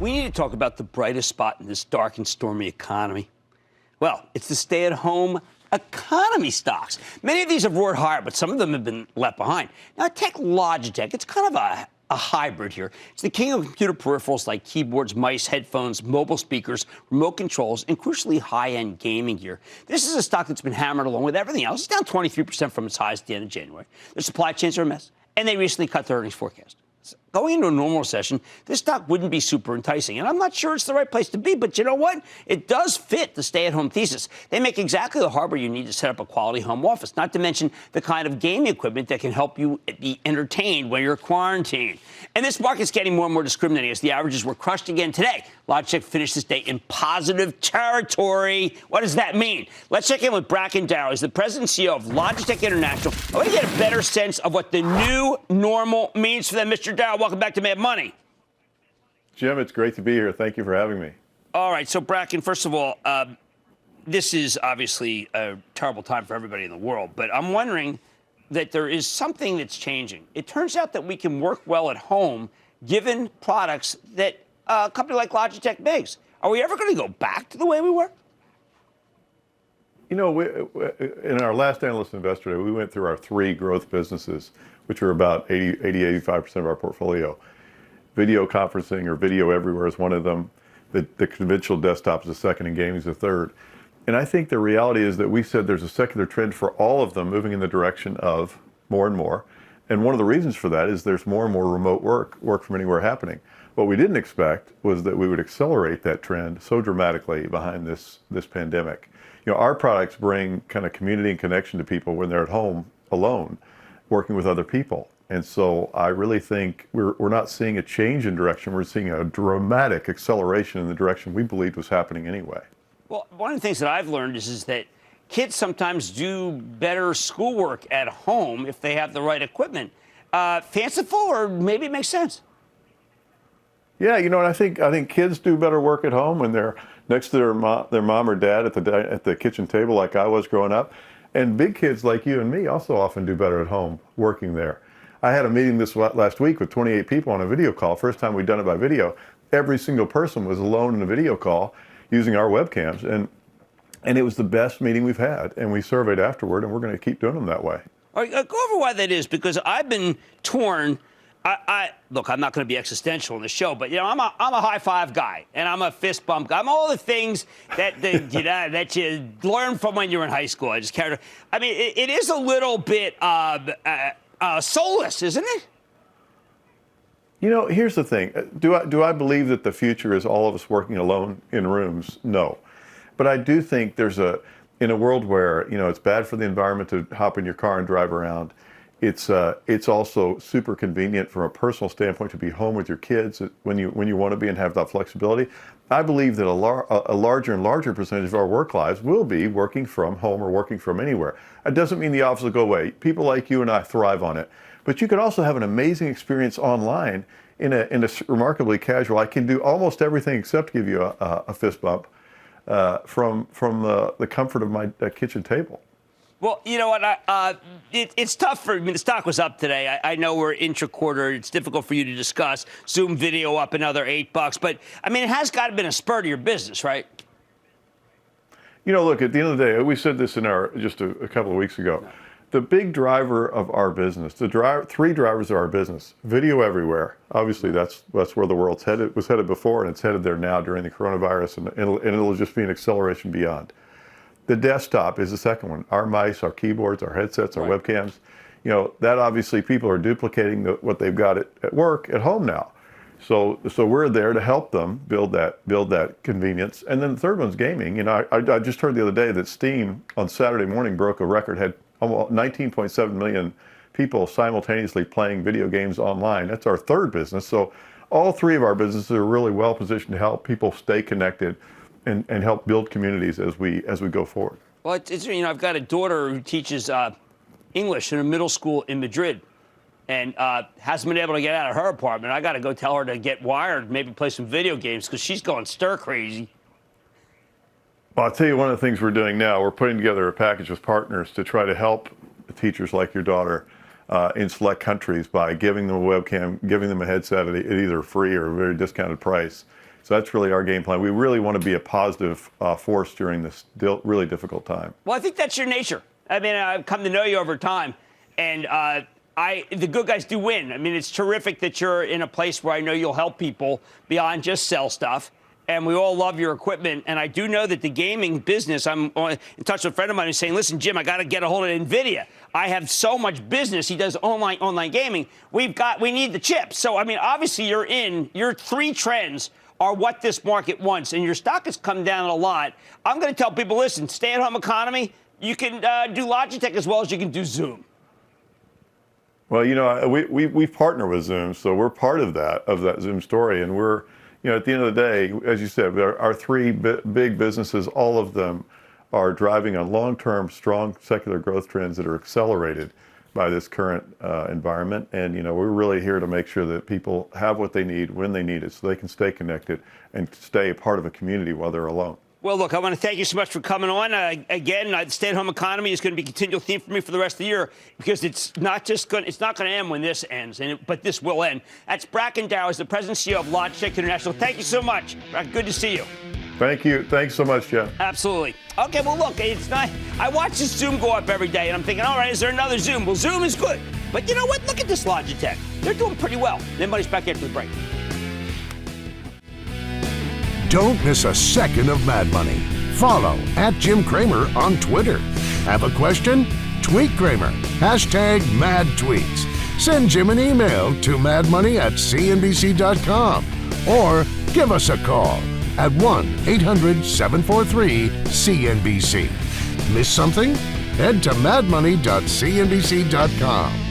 We need to talk about the brightest spot in this dark and stormy economy. Well, it's the stay-at-home economy stocks. Many of these have roared higher, but some of them have been left behind. Now, take Logitech. It's kind of a hybrid here. It's the king of computer peripherals like keyboards, mice, headphones, mobile speakers, remote controls, and crucially high-end gaming gear. This is a stock that's been hammered along with everything else. It's down 23% from its highs at the end of January. Their supply chains are a mess, and they recently cut their earnings forecast. Going into a normal recession, this stock wouldn't be super enticing. And I'm not sure it's the right place to be, but you know what? It does fit the stay-at-home thesis. They make exactly the hardware you need to set up a quality home office, not to mention the kind of gaming equipment that can help you be entertained when you're quarantined. And this market's getting more and more discriminating as the averages were crushed again today. Logitech finished this day in positive territory. What does that mean? Let's check in with Bracken Darrell. He's the president and CEO of Logitech International. I want to get a better sense of what the new normal means for them. Mr. Darrell, welcome back to Mad Money. Jim, it's great to be here. Thank you for having me. All right. So, Bracken, first of all, this is obviously a terrible time for everybody in the world, but I'm wondering that there is something that's changing. It turns out that we can work well at home given products that a company like Logitech makes. Are we ever going to go back to the way we were? You know, in our last Analyst Investor Day, we went through our three growth businesses, which are about 85% of our portfolio. Video conferencing or video everywhere is one of them. The conventional desktop is the second, and gaming is the third. And I think the reality is that we said there's a secular trend for all of them moving in the direction of more and more. And one of the reasons for that is there's more and more remote work from anywhere happening. What we didn't expect was that we would accelerate that trend so dramatically behind this pandemic. You know, our products bring kind of community and connection to people when they're at home alone, working with other people. And so I really think we're not seeing a change in direction. We're seeing a dramatic acceleration in the direction we believed was happening anyway. Well, one of the things that I've learned is that kids sometimes do better schoolwork at home if they have the right equipment. Fanciful, or maybe it makes sense? Yeah, you know, and I think kids do better work at home when they're next to their mom or dad at the kitchen table, like I was growing up. And big kids like you and me also often do better at home working there. I had a meeting this last week with 28 people on a video call. First time we'd done it by video. Every single person was alone in a video call using our webcams, and it was the best meeting we've had. And we surveyed afterward, and we're going to keep doing them that way. All right, go over why that is, because I've been torn. Look, I'm not going to be existential in the show, but, you know, I'm a high five guy, and I'm a fist bump guy. I'm all the things that that you learn from when you were in high school. I just carried. I mean, it is a little bit soulless, isn't it? You know, here's the thing. Do I believe that the future is all of us working alone in rooms? No. But I do think in a world where, you know, it's bad for the environment to hop in your car and drive around, it's also super convenient from a personal standpoint to be home with your kids when you want to be and have that flexibility. I believe that a larger and larger percentage of our work lives will be working from home or working from anywhere. It doesn't mean the office will go away. People like you and I thrive on it. But you can also have an amazing experience online in a remarkably casual. I can do almost everything except give you a fist bump from the comfort of my kitchen table. Well, you know what? It's tough for me. The stock was up today. I know we're intra-quarter. It's difficult for you to discuss. Zoom video up another $8. But, I mean, it has got to have been a spur to your business, right? You know, look, at the end of the day, we said this in just a couple of weeks ago. The big driver of our business, three drivers of our business: video everywhere. Obviously, that's where the world's headed. Was headed before, and it's headed there now during the coronavirus, and it'll just be an acceleration beyond. The desktop is the second one. Our mice, our keyboards, our headsets, our webcams. You know, that obviously people are duplicating what they've got at work at home now. So we're there to help them build that convenience. And then the third one's gaming. You know, I just heard the other day that Steam on Saturday morning broke a record, had almost 19.7 million people simultaneously playing video games online. That's our third business. So all three of our businesses are really well positioned to help people stay connected and help build communities as we go forward. Well, it's you know, I've got a daughter who teaches English in a middle school in Madrid, and hasn't been able to get out of her apartment. I got to go tell her to get wired, maybe play some video games, because she's going stir crazy. Well, I'll tell you one of the things we're doing now. We're putting together a package with partners to try to help teachers like your daughter in select countries by giving them a webcam, giving them a headset at either free or a very discounted price, So that's really our game plan. We really want to be a positive force during this really difficult time. Well, I think that's your nature. I mean, I've come to know you over time, and the good guys do win. I mean, it's terrific that you're in a place where I know you'll help people beyond just sell stuff. And we all love your equipment. And I do know that the gaming business, I'm in touch with a friend of mine who's saying, listen, Jim, I got to get a hold of NVIDIA. I have so much business. He does online gaming. We need the chips. So, I mean, obviously your three trends are what this market wants. And your stock has come down a lot. I'm going to tell people, listen, stay-at-home economy, you can do Logitech as well as you can do Zoom. Well, you know, we partner with Zoom, so we're part of that Zoom story. And we're, you know, at the end of the day, as you said, our three big businesses, all of them are driving on long-term, strong secular growth trends that are accelerated by this current environment. And, you know, we're really here to make sure that people have what they need when they need it so they can stay connected and stay a part of a community while they're alone. Well, look, I want to thank you so much for coming on. Again, the stay-at-home economy is going to be a continual theme for me for the rest of the year because it's not going to end when this ends, but this will end. That's Bracken Darrell, the president and CEO of Logitech International. Thank you so much. Good to see you. Thank you. Thanks so much, Jeff. Absolutely. Okay, well, look, it's not. I watch this Zoom go up every day, and I'm thinking, all right, is there another Zoom? Well, Zoom is good. But you know what? Look at this Logitech. They're doing pretty well. Then money's back after the break. Don't miss a second of Mad Money. Follow @JimCramer on Twitter. Have a question? Tweet Kramer. #MadTweets. Send Jim an email to madmoney@cnbc.com or give us a call at 1-800-743-CNBC. Miss something? Head to madmoney.cnbc.com.